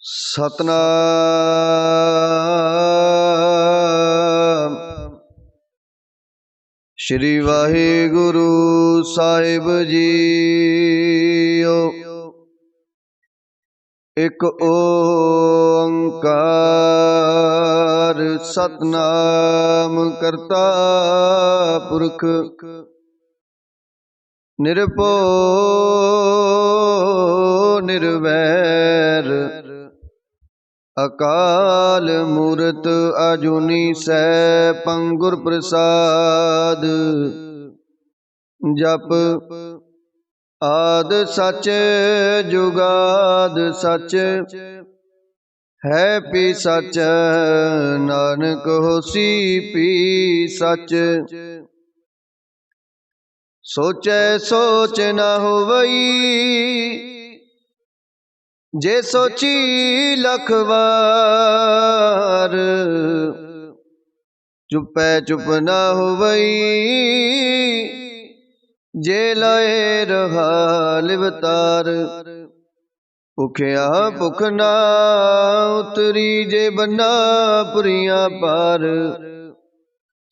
सतनाम श्री वाहिगुरु साहिब जीओ। एक ओंकार सतनाम करता पुरख निरभउ निर्वैर अकाल मूरत अजूनी सैभं गुर प्रसाद। जप आद सच जुगाद सच है पी सच नानक होसी पी सच। सोचै सोच न होवई जे सोची लख वार। चुपै चुप न होवई जे लाए रहा लिवतार। भुखिया भुख ना उतरी जे बन्ना पुरिया पार।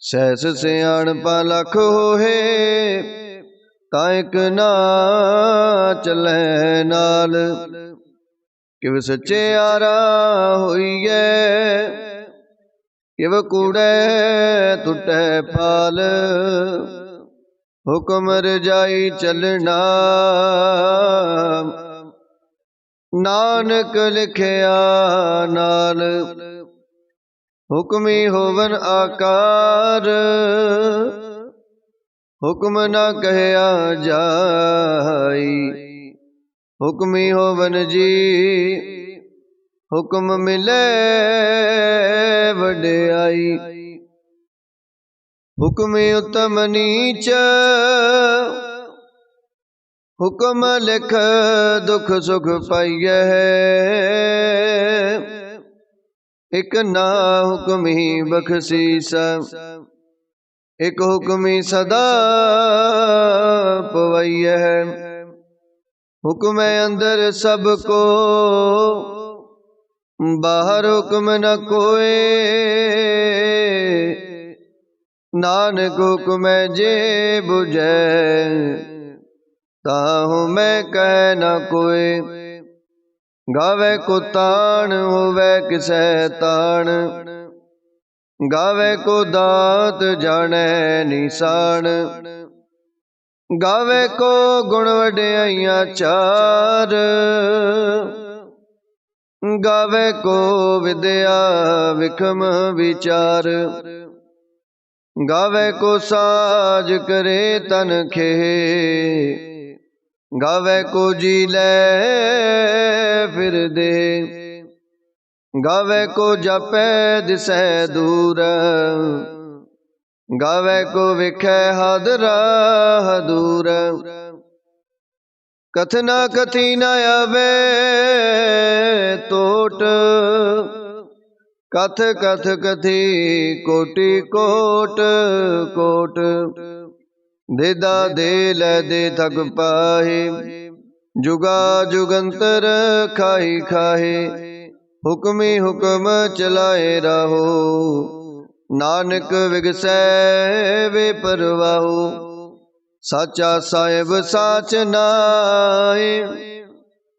सहस सियाणपा लख होए ताइक ना चलै नाल। किव सच्चेयारा होइए किव कूड़े टुटै पाल। हुक्म रजाई चलना नानक लिखिया नाल। हुक्मी होवन आकार हुक्म न कहया जाई। हुक्मी होवन जी हुक्म मिले वड्याई। हुक्मी उत्तम नीच हुक्म लिख दुख सुख पाइए। एक ना हुक्मी बख्शीस एक हुक्मी सदा पवैया। हुक्म अंदर सबको बाहर हुक्म न कोय। नानक हुक्म जे बुझै ताहु मैं कह न कोय। गावे को तान होवे किसै तान गावे को दात जाने निशान। गावे को गुण वड्याइयां चार गावे को विद्या विखम विचार। गावे को साज करे तन खे गावे को जी ले फिर दे। गावे को जपै दिसै दूर गावे को विखै हादरा दूर। कथना कथी न आवे तोट कथ कथ कथी कोटि कोट कोट। देदा दे लै दे थक पाहे जुगा जुगंतर खाही खाहे। हुक्मी हुक्म चलाए राहो नानक विगसै वे परवाहो। साचा साहिब साच नाए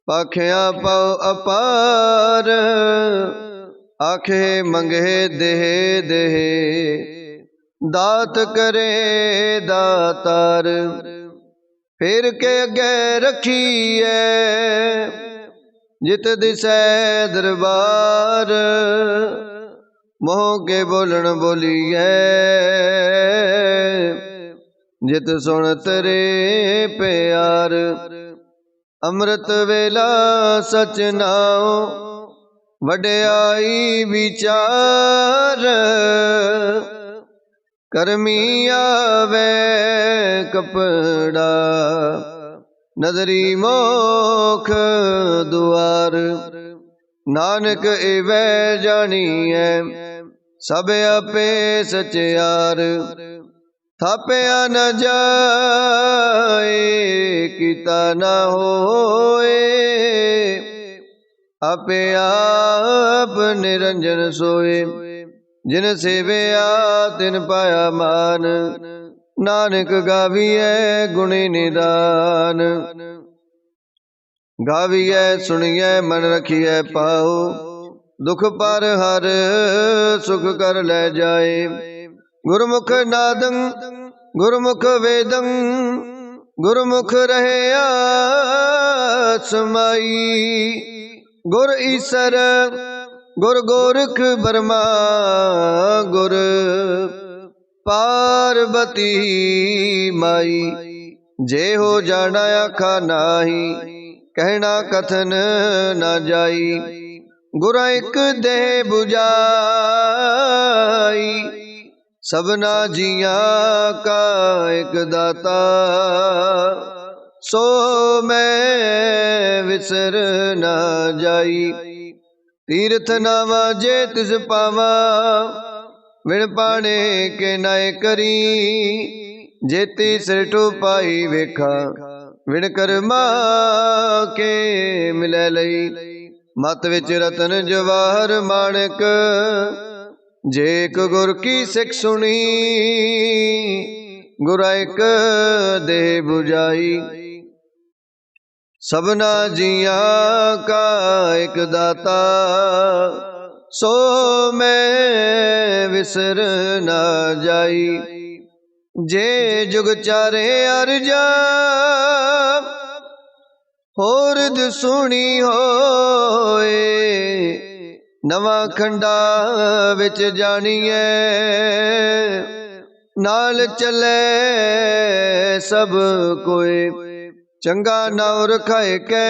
पाखिया पाओ अपार। आखे मंगे देह देह दात करे दातार। फिर के अगे रखिए जित दिसै दरबार। मोह के बोलन बोलिए जित सुन तेरे प्यार। अमृत वेला सच नाओ वड्याई विचार। करमी आवे कपड़ा नदरी मोख दुआर। नानक इवै जानिए सब आपे सचियार। थापया न जाए किता न होए आपे आप निरंजन सोए। जिन सेविया तिन पाया मान, नानक गाविए गुणी निदान। गाविए सुनिए मन रखिए पाओ, दुख पर हर सुख कर ले जाए। गुरमुख नादं गुरमुख वेदं, गुरमुख रहे समाई। गुर ईसर गुर गोरख बर्मा, गुर पार्वती माई। जे हो जाना आखा नाही, कहना कथन न जाई। गुर एक देह बुझाई, सबना जिया का एक दाता। सो मैं विसर न जाई। तीर्थ नावा जे तिस पावा, विण पाने के नाय करी। जेती सिरटो पाई वेखा, विण कर्मा के मिलै लई। मत विच रतन जवाहर माणक, जे एक गुर की सिख सुनी। गुर एक देह बुझाई, सबना जिया का एक दाता। सो मैं विसर न जाई। जे जुग चारे अरजा, होरद सुनी होए। नवा खंडा विच जानिए, नाल चले सब कोई। चंगा नाव रखाए कै,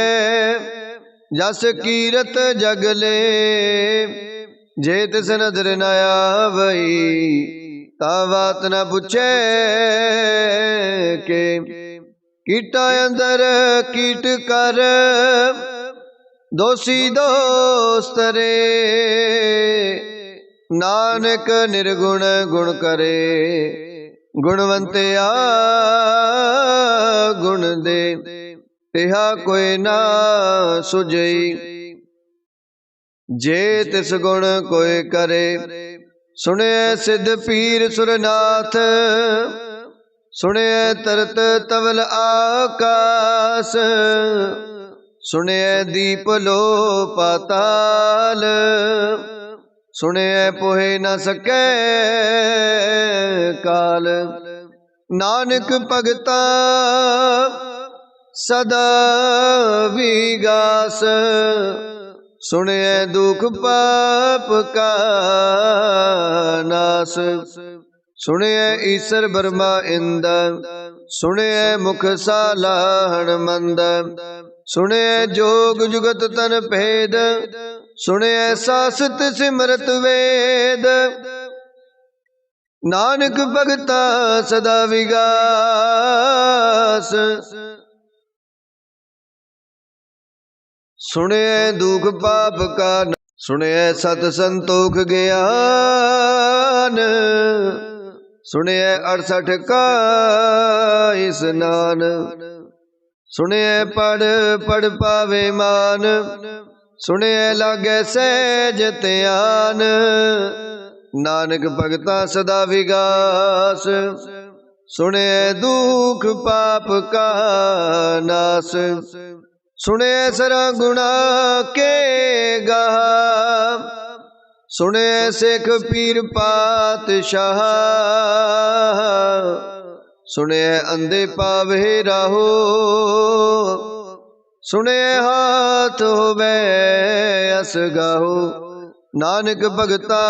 जस कीरत जगले। जे तिस नदर न आवई, ता बात न पुछे के। कीटा अंदर कीट कर, दोषी दोस्त रे। नानक निर्गुण गुण करे, गुणवंतिया गुण दे। तिहा कोई ना सुझई, जे तिस गुण कोई करे। सुने सिद्ध पीर सुरनाथ, सुने तरत तवल आकाश। सुने दीप लो पाताल, सुने पोहे न सके काल। नानक भगता सदा विगास, सुने दुख पाप का नास। सुने ईसर ब्रह्मा इंद, सुने मुख साला हणमंद। सुने जोग जुगत तन भेद, सुने सासत सिमरत वेद। नानक भगता सदा विगास, सुने दुख पाप का। सुने सत संतोख ज्ञान, सुने 68 का स्नान। सुने पढ़ पढ़ पावे मान, सुने लागे सहज त्यान। नानक भगता सदा विगास, सुने दुख पाप का नास। सुने सरा गुणा के गाहा, सुने शेख पीर पातशाह। सुने अंधे पावे राहो, सुने हाथ होवे असगाहो। नानक भगता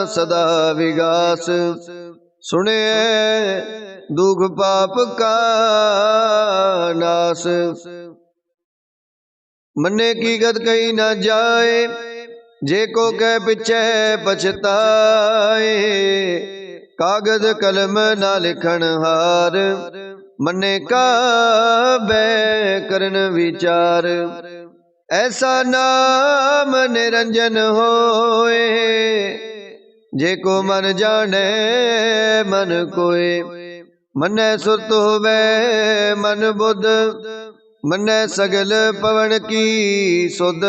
सदा विगास, सुने दुख पाप का नास। मन्ने की गत कही न जाए, जे को कह पिछे पछताए। कागज कलम ना लिखन हार, मन्ने का बै करन विचार। ऐसा नाम निरंजन होए, जे को मन जाने मन कोय। मन्ने सुरत होवे मन बुध, मन्ने सगल पवन की सुध।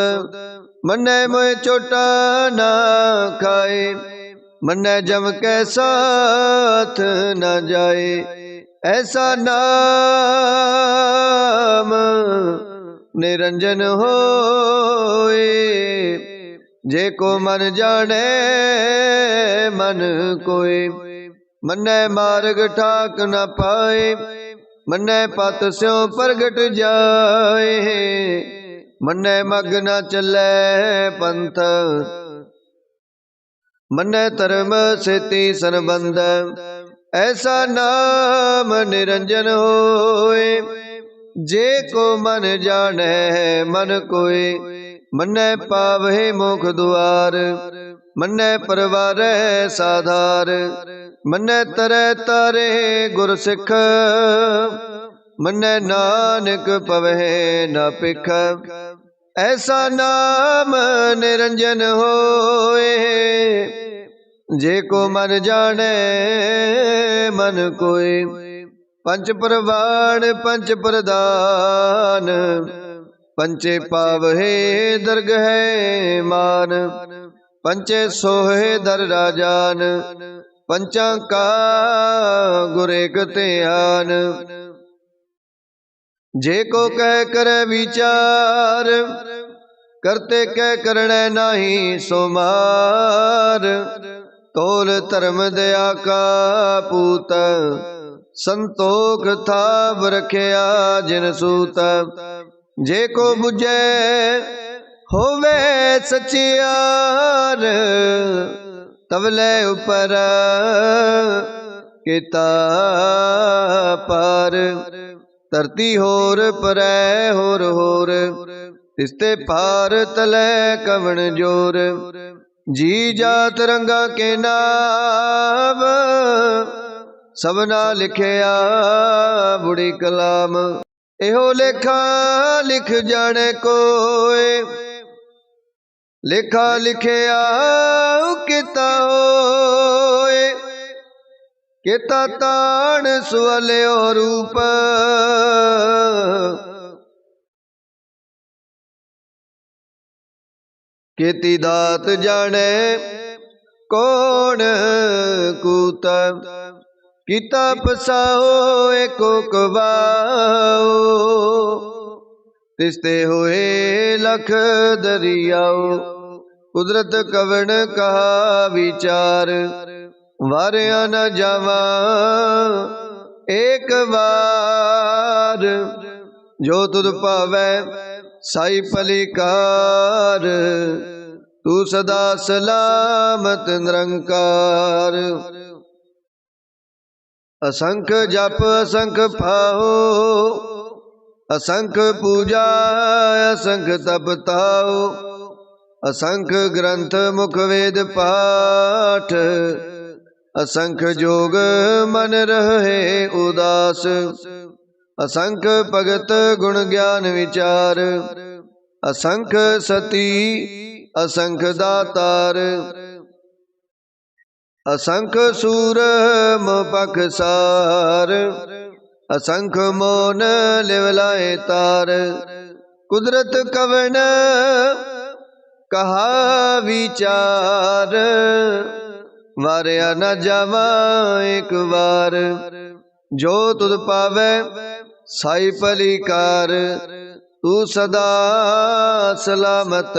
मन्ने मोए चोटा ना खाए, मन्ने जम के साथ न जाए। ऐसा नाम निरंजन होए, जे को मन जाने मन कोय। मन्ने मार्ग ठाक न पाए, मन्ने पत स्यों प्रगट जाए। मन्ने मग न चले पंथ, मन्ने धर्म सेती संबंध। ऐसा नाम निरंजन होए, जे को मन जाने मन कोय। मन्ने पावहे मोख दुआर, मन्ने परवारे साधार। मन्ने तरे तारे गुर सिख, मन्ने नानक पवहे न पिख। ऐसा नाम निरंजन होए, जे को मन जाने मन कोय। पंच प्रवाण पंच प्रदान, पंचे पावहे दरगह मान। पंचे सोहे दर राजान, पंचा का गुर एक ध्यान। जे को कह करे विचार, करते कह करने नाही सोमार। तोल धर्म दया का पूत, संतोख थाप रखिया जिन सूत। जे को बुझे होवे सचियार, तवले ऊपर किता पार। धरती होर परै होर होर, तिसते पार तले कवण जोर। जी जात रंगा के नाम, सबना लिखिया बुढ़ी कलाम। एहो लेखा लिख जाने कोय, लेखा लिखिया किता होए। किता ताण सुअल्यो रूप, केती दात जाने कौन कूत। किता पसाओ एको कबाओ, तिसते होए लख दरियाओ। कुदरत कवण कहा विचार, वारिया न जावा एक बार। जो तुद पावै साई पलिकार, तू सदा सलामत निरंकार। असंख जप असंख पाहो, असंख पूजा असंख तप ताओ। असंख ग्रंथ मुख वेद पाठ, असंख जोग मन रहे उदास। असंख भगत गुण ज्ञान विचार, असंख सती असंख दातार। असंख सूर मोपख सार, असंख मोन लिवलाए तार। कुदरत कवण कहा विचार, वारिया न जावा एक बार। जो तुद पावै साई पलिकार, तू सदा सलामत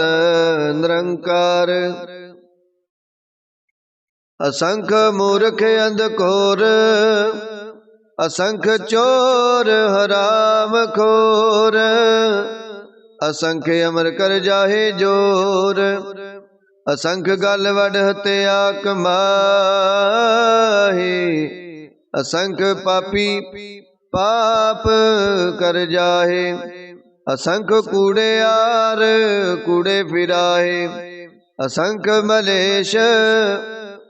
निरंकार। असंख मूर्ख अंधकोर, असंख चोर हराम खोर। असंख अमर कर जाहे जोर, असंख गल वड हत्या कमाहे। असंख पापी पाप कर जाहे, असंख कूड़े यार कूड़े फिराहे। असंख मलेश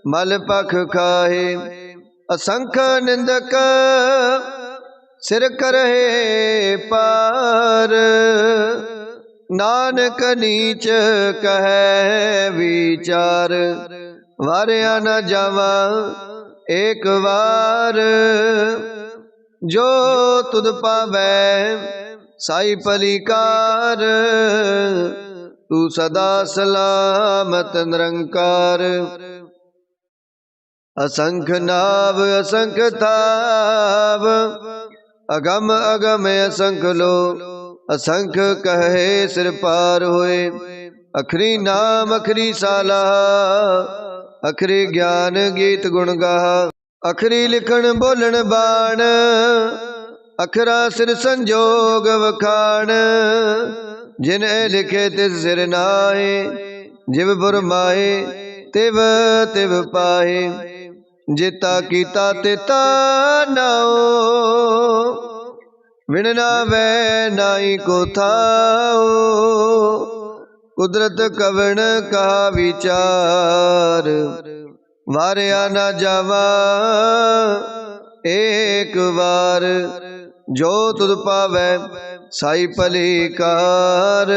मल पख खाहे, असंख निंदक सिर करहे पार। नानक नीच कहे विचार, वारिया न जावा एक बार। जो तुद पावै साई पलिकार, तू सदा सलामत निरंकार। असंख नाभ असंख थाव, अगम अगम असंख लो, असंख कहे सिर पार होए। अखरी नाम अखरी साला, अखरी ज्ञान गीत गुण गाहा। अखरी लिखण बोलण बाण, अखरा सिर संजोग वखाण। जिन ए लिखे तिस सिर नाहे, जिव बुरमाए तिव तिव पाहे। जेता कीता तेता नाओ, विण नावै नाई को थाओ। कुदरत कवण का विचार, वारिया ना जावा एक बार। जो तुद पावै साई भली कार,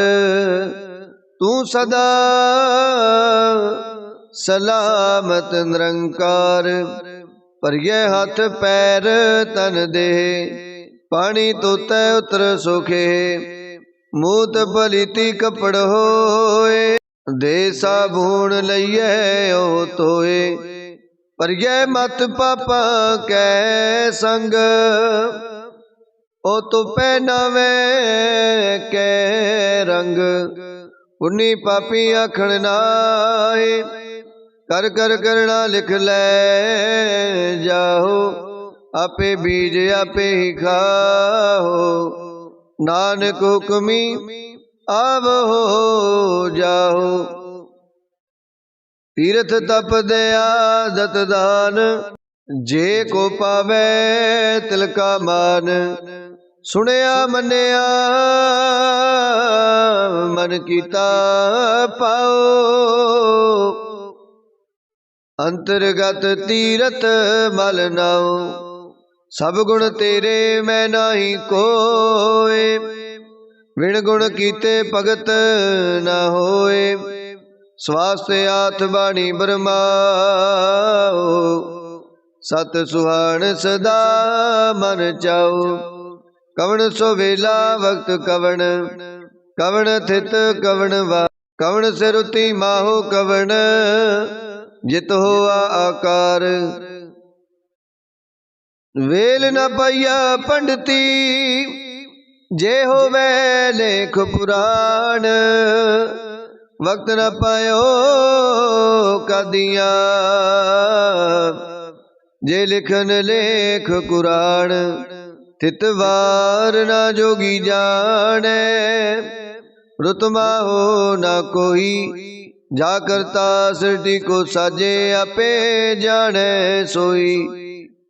तू सदा सलामत निरंकार। भरिए हथ पैर तन देह, पानी तोतै उतर सोखे। मूत पलीती कपड़ होए, दे साबून लइए ओ तोए। भरिए मत पापा कै संग, ओ तो पहनावे कै रंग। पुन्नी पापी आखण नाए, कर कर करना लिख ले जाओ। आपे बीज आपे ही खाओ, नानक हुक्मी आव हो जाओ। तीर्थ तप दया दत दान, जे को पावे तिलका मान। सुनिया मनिया मन कीता पाओ, अंतर्गत तीरथ मल नाओ। सब गुण तेरे मैं नाही कोय, विण गुण कीते भगत न होए। स्वास्थ्य आठ बाणी बरमाओ, सत सुहान सदा मन चाओ। कवण सो वेला वक्त कवण, कवण थित कवण वा। कवण सिरुति माहो कवण, जित होआ आकार। वेल न पाइया पंडिती, जे होवे लेख पुराण। वक्त न पायो कदिया, जे लिखन लेख कुरान। तितवार ना जोगी जाने, रुतमा हो ना कोई। जा करता सृष्टि को साजे, आपे जाने सोई।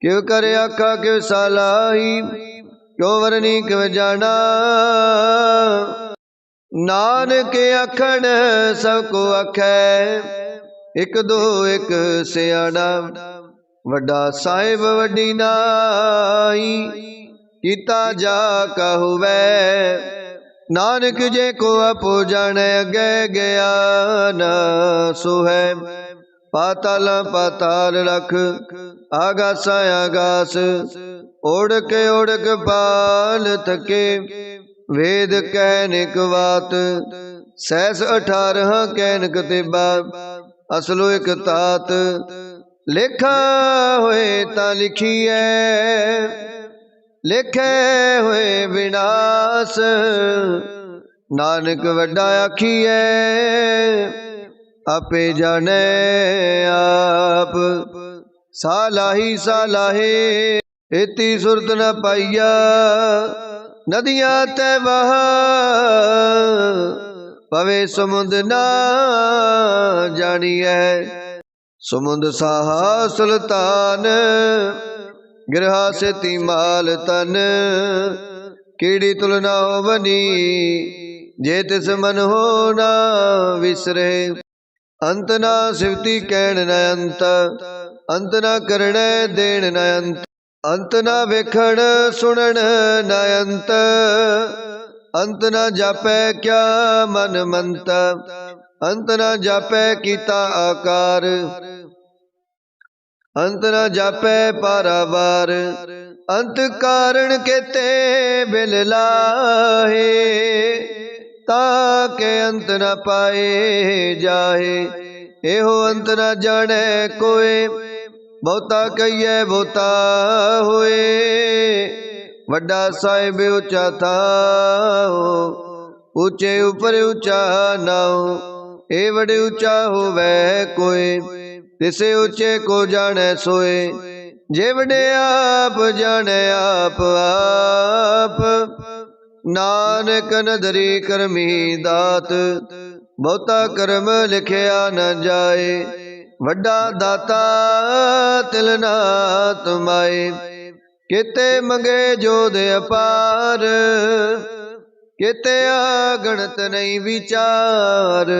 क्यों करे आखा क्यों सालाही, क्यों वरनी क्यों जाना। नानक आखण सबको आखै, एक दो एक सियाणा। वड्डा साहिब वड्डी नाई, कीता जा कहूवै। नानक जे को आपो जाने, अगे गया न सो है। पाताल पाताल रख, आगास आगास। ओढ़क ओढ़क पाल थके, वेद कहनिक बात। सहस 18 कहनिक तिबा, असलो एक तात। लेखा होए ता लिखिए, लेखे हुए विनाश। नानक वड्डा आखिए, आपे जाने आप। सालाही सालाहे, इति सुरत न पाइया। नदियां तै बहा, पवे समुंद ना जानिए। समुंद साहा सुल्तान, गिरहा से तीमाल तन। कीड़ी तुलना हो बनी, जे तिस मन हो ना विसरे। अंत ना सिवती कहण न अंत, अंत ना करण देण न अंत। अंत ना वेखण सुनण न अंत, अंत ना जापै क्या मन मंत। अंत ना जापै कीता आकार, अंत न जापै पारावार। अंत कारण केते बिल लाहे, ताके अंत न पाए जाहे। एहो अंत न जाने कोय, बहुता कहिए बहुता होए। वड्डा साहिब ऊंचा थाओ, ऊंचे ऊपर ऊंचा नाओ। ए बड़े ऊंचा होवे कोय, तिसे ऊंचे को जाने सोए। जे वडे आप जाने आप आप, नानक नदरी करमी दात। बहुता कर्म लिखिया न जाए, वड्डा दाता तिल ना तुमाए। किते मंगे जोध अपार, किते आगणत नहीं विचार।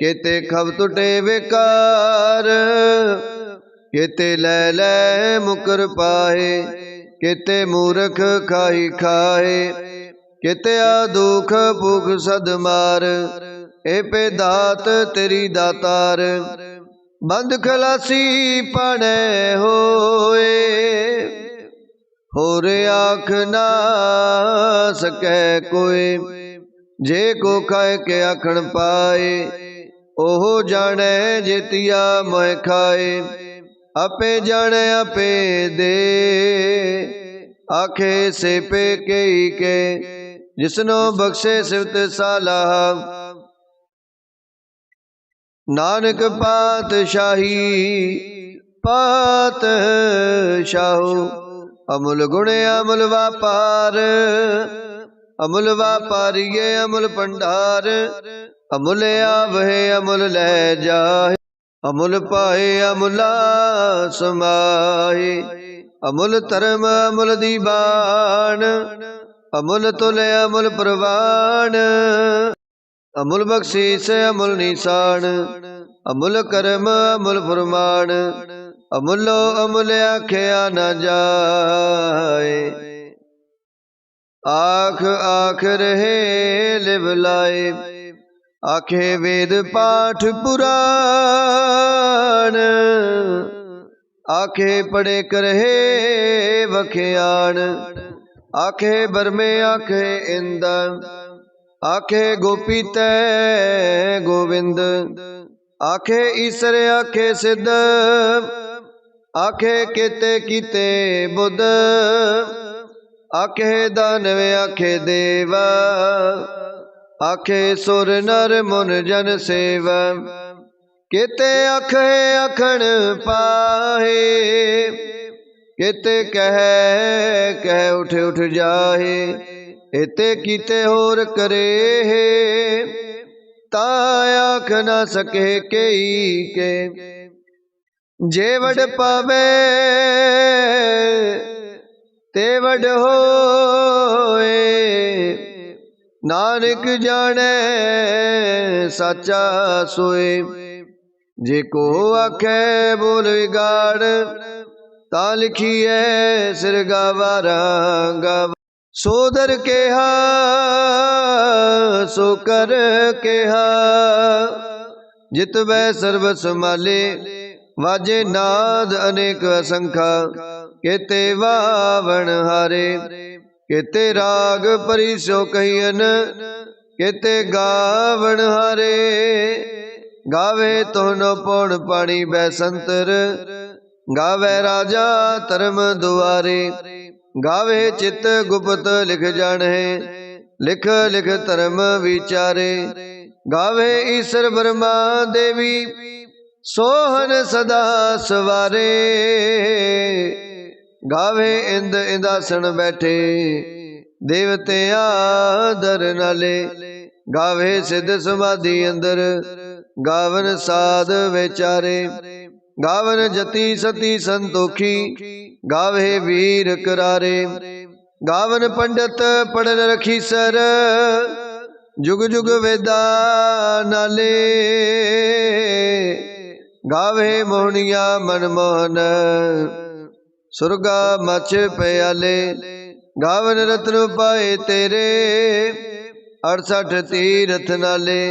किते खब टुटे बेकार, किते लै लै मुकर पाए। किते मूर्ख खाई खाए, किते दुख भूख सद मार। ए पे दात तेरी दातार, बंद खलासी पाने होए। होर आख ना सकै कोय, जे को खाए के आखण पाए। ओहो जाने जेतिया मोह खाए, आपे जाने आपे दे। आखे से पे कई के, जिसनो बख्शे सिवत सालाह। नानक पातशाही पातशाहो, अमुल गुण अमुल व्यापार। अमुल व्यापारिये अमुल भंडार, अमुल आवहे अमुल लै जाहे। अमुल पाए अमुला समाए, अमुल धर्म अमुल दीवान। अमुल तुल अमुल प्रवान, अमुल बख्शीस अमुल निशान। अमुल कर्म अमुल फरमान, अमुलो अमुल आख्या न जाए। आख आख रहे लिव लाए, आखे वेद पाठ पुराण। आखे पढ़े करहे वख्यान, आखे बरमे आखे इंद। आखे गोपी तै गोविंद, आखे ईसर आखे सिद्ध। आखे केते कीते बुध, आखे दानव आखे देव। आखे सुर नर मुन जन सेव, केते आखे आखण पाहे। केते कह कह उठ उठ जाहे, एते कीते होर करे। ता आख न सके कई के, जे वड पावे ते वड होए। नानक जाने साचा सोए, जे को आखे बोल विगाड़। ता लिखिए सिर गावारा गावा, सोदर केहा सो कर केहा। जित वै सर्व संभाले, वाजे नाद अनेक असंखा। केते वावण हारे, केते राग परिसो कहियन। केते गावण हारे, गावे तोहनो पौन पाणी बैसंतर। गावे राजा धर्म दुआरे, गावे चित गुप्त लिख जाने। लिख लिख धर्म विचारे, गावे ईश्वर ब्रह्मा देवी। सोहन सदा सवारे, गावे इंद इंदासन बैठे। देवते आदर नाले, गावे सिद्ध समाधि अंदर। गावन साध विचारे, गावन जति सती संतोखी। गावे वीर करारे, गावन पंडित पढ़न रखी सर। जुग जुग वेदा नाले, गावे मोहनिया मनमोहन। सुरगा मच प्याले, गावन रत्न पाए तेरे। 68 तीरथ नाले,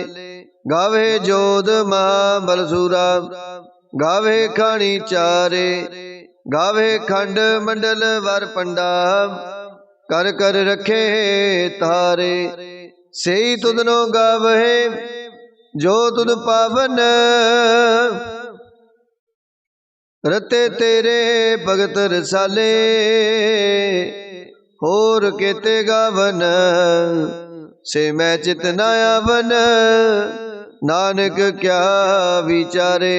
गावे जोध महाबलसूरा। गावे खानी चारे, गावे खंड मंडल वर पंडा। कर कर रखे तारे, सेई तुधनो गावहे जो तुध पावन। रते तेरे भगत रसाले होर केते गावन। से मैं चित न आवन नानक क्या विचारे।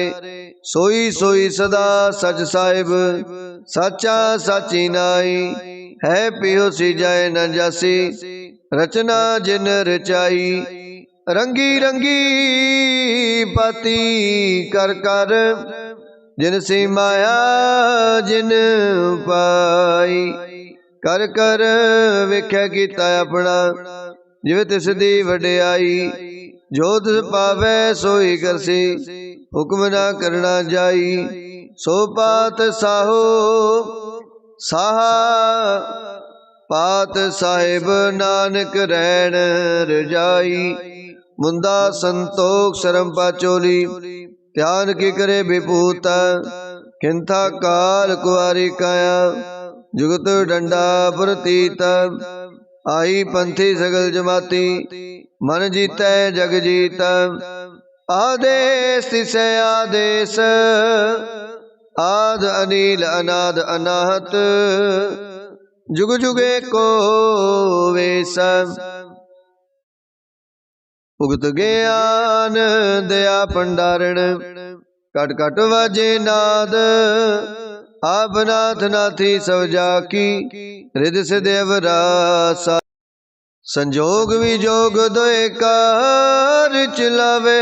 सोई सोई सदा सच साहिब साचा साची नाई। है पियो सी जाए न जासी रचना जिन रचाई। रंगी रंगी पाती कर कर जिन सी माया जिन पाई। कर कर वेख्या कीता अपना जिव तिस दी वडियाई। जो तिस पावै सोई करसी हुक्म ना करना जाई। सो पात साहो साहा पात साहिब नानक रैन रजाई। मुंदा संतोख शरम पाचोली ध्यान की करे विभूत। किंथा काल कुआरी काया जुगत डंडा प्रतीत। आई पंथी सगल जमाती मन जीतै जग जीत। आदेश तिसै आदेश आद अनील अनाद अनाहत। जुग जुगे को वेश उगत ज्ञान दया भंडारण। कट कट वाजे नाद आप नाथ नाथी सब जाकी। रिद सिद्ध अवरासा संजोग विजोग दोए कार चलावे।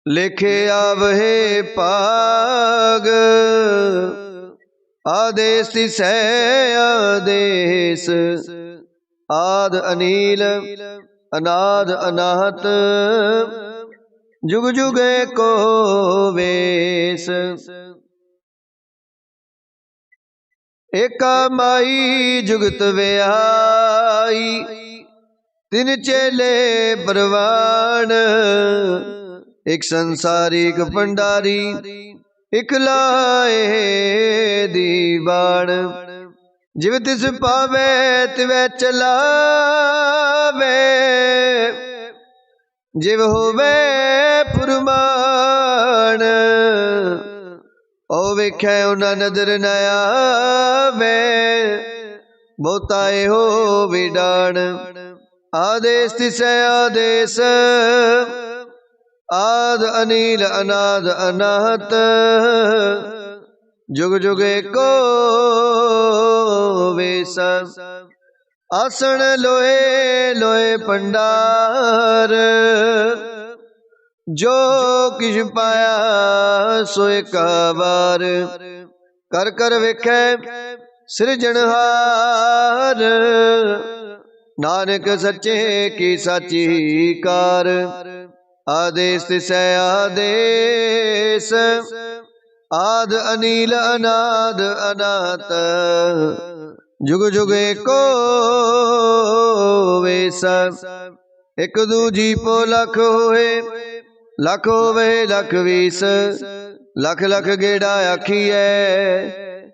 लेखे आवहे पाग आदेश तिसै आदेश। आद अनील अनाद अनाहत जुग जुग को वेश। एका माई जुगत व्याई तिन चेले परवान। एक संसारिक भंडारी एक लाए दीवान। जिव तिस पावे तिवै चलावे जिव होवे फुरमान। ओ वेख्या उना नजर न आवे बहुताए हो विडान। आदेश तिसै आदेश आद अनील अनाद अनाहत। जुग जुग को वेश। आसन लोहे लोहे भंडार। जो किश पाया सोए का वार। कर कर वेखै सृजनहार। नानक सच्चे की साची कार। आदेश तिसै आदेश आद अनील अनाद अनात। जुग जुग को वेश। एक दूजी पो लख होए लख होवे लख वीस। लख लख गेड़ा आखिए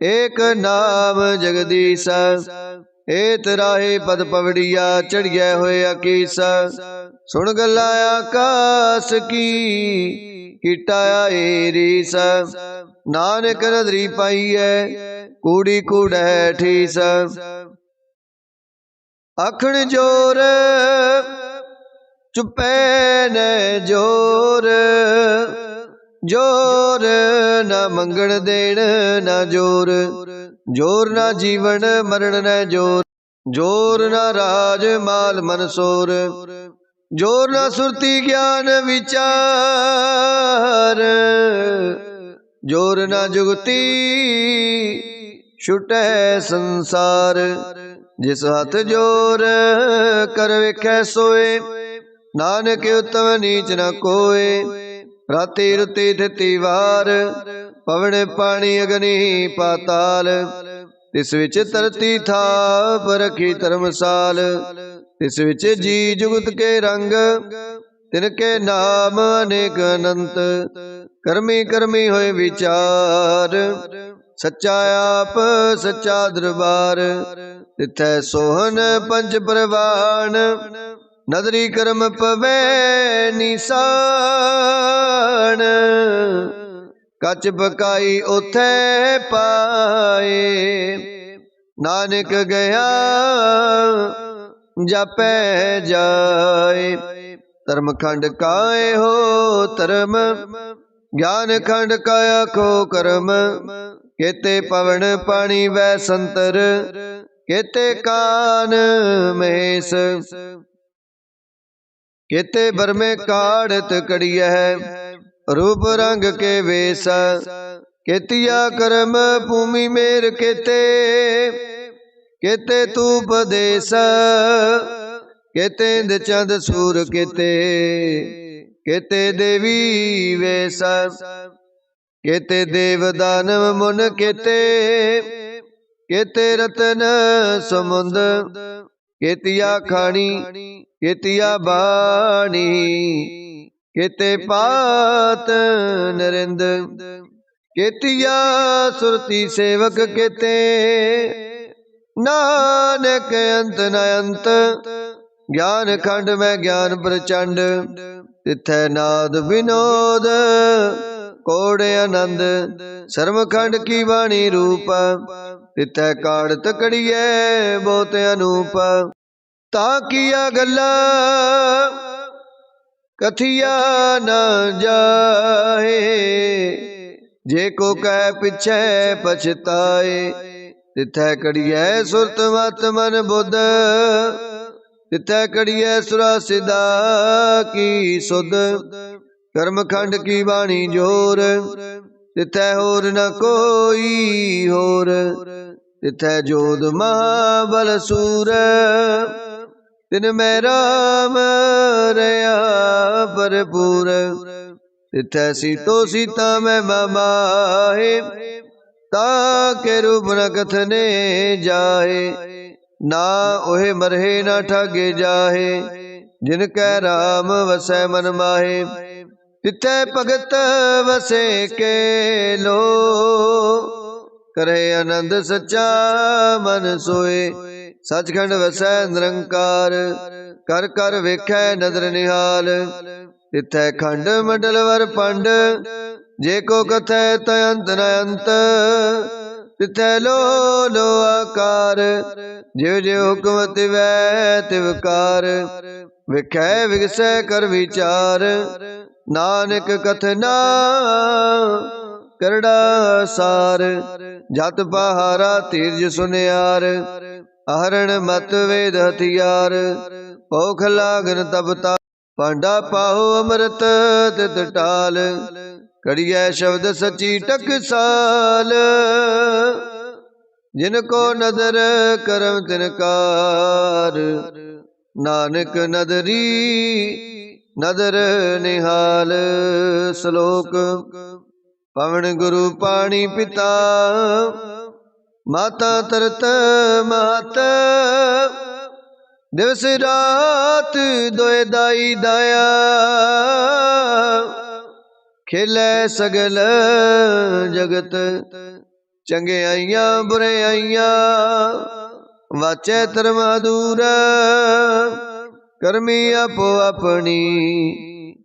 एक नाम जगदीश। एत राहे पद पवड़िया चढ़िया होए अकीस। सुन गला आकाश की किटाया रीस। नानक नदरी पाई है कूड़ी कूड़ै ठीस। आखण जोर चुपै न जोर। जोर न मंगण देण न जोर। जोर न जीवन मरण न जोर। जोर न राज माल मनसोर। जोर न सुरती ज्ञान विचार। जोर न जुगती छुटै संसार। जिस हथ जोर कर वेखै सोए। नानक उत्तम नीच न कोय। राती रुती थिति वार पवन पानी अग्नि पाताल। तिस विच तरती थाप रखी धर्मसाल। तिस विच जी जुगत के रंग तिनके नाम अनेक अनंत। कर्मी कर्मी होए विचार सच्चा आप सच्चा दरबार, तिथै सोहन पंच प्रवान, नदरी कर्म पवै निशान। कच पकाई उथै पाए, नानक गया जापै जाए। धर्म खंड काए हो धर्म, ज्ञान खंड काया खो कर्म। केते पवन पानी वै संतर, केते कान महेश। केते बरमे काढ़त कड़िया, रूप रंग के वेश। केतिया कर्म भूमि मेर केते, केते तूप देश। केते इंद चंद सूर केते, केते देवी वेश। केते देव दानव मुन केते, केते रतन समुंद। केतिया खानी केतिया बाणी, केते पात नरिंद। केतिया सुरती सेवक केते, नानक अंत न अंत। ज्ञान खंड में ज्ञान प्रचंड, तिथै नाद विनोद कोड़ आनंद। शर्म खंड की वाणी रूप, तिथै काढ़त कड़िए बहुत अनूप। ता किया गल्ला कथिया न जाए, जे को कह पिछे पछताए। तिथै कड़िए सुरत मत मन बुध, तिथै कड़िए सुरा सिदा की सुध। कर्म खंड की वाणी जोर, तिथै होर न कोई होर। तिथै जोध महाबल सूर, तिन में राम रया भरपूर। तिथै सीतो सीता में माहे, ताके रूप न कथने जाहे। ना ओहे मरहे ना ठागे जाहे, जिनकै राम वसै मन माहे। तिथै भगत वसे के लो, करे आनंद सच्चा मन सोए। सचखंड वसै निरंकार, कर कर वेखै नदर निहाल। तिथै खंड मंडल वर पंड, जे को कथै तय अंत न अंत। तिथै लो लो आकार, जिव जिव हुक्म तिवै तिवकार। विखै विगसै कर विचार, नानक कथना करड़ा सार। जत पहारा तीरज सुनियार, आहरण मत वेद हथियार। भूख लागन तब ता पांडा पाहो अमृत तित टाल। कड़िए शब्द सची टकसाल, जिनको नदर करम तिनकार। नानक नदरी नदर निहाल। श्लोक पवन गुरु पानी पिता, माता तरत मात। दिवस रात दोए दाई दाया, खेलै सगल जगत। चंगियाइयां बुराइयां वाचै धर्म अधूरा। करमी आपो अपनी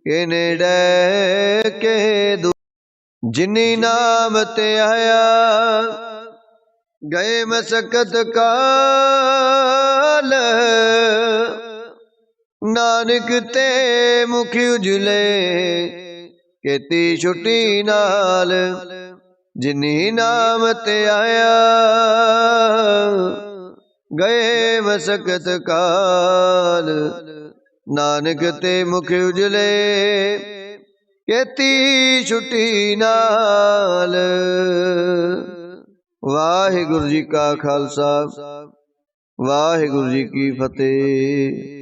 के नेड़े के दूर। जिनी नाम ते आया गए मसकत काल। नानक ते मुख उजले केती छुट्टी नाल। जिनी नाम ते आया गए मसकत काल। नानक ते मुख उजले केती छुट्टी नाल। वाहिगुरु जी का खालसा, वाहिगुरु जी की फतेह।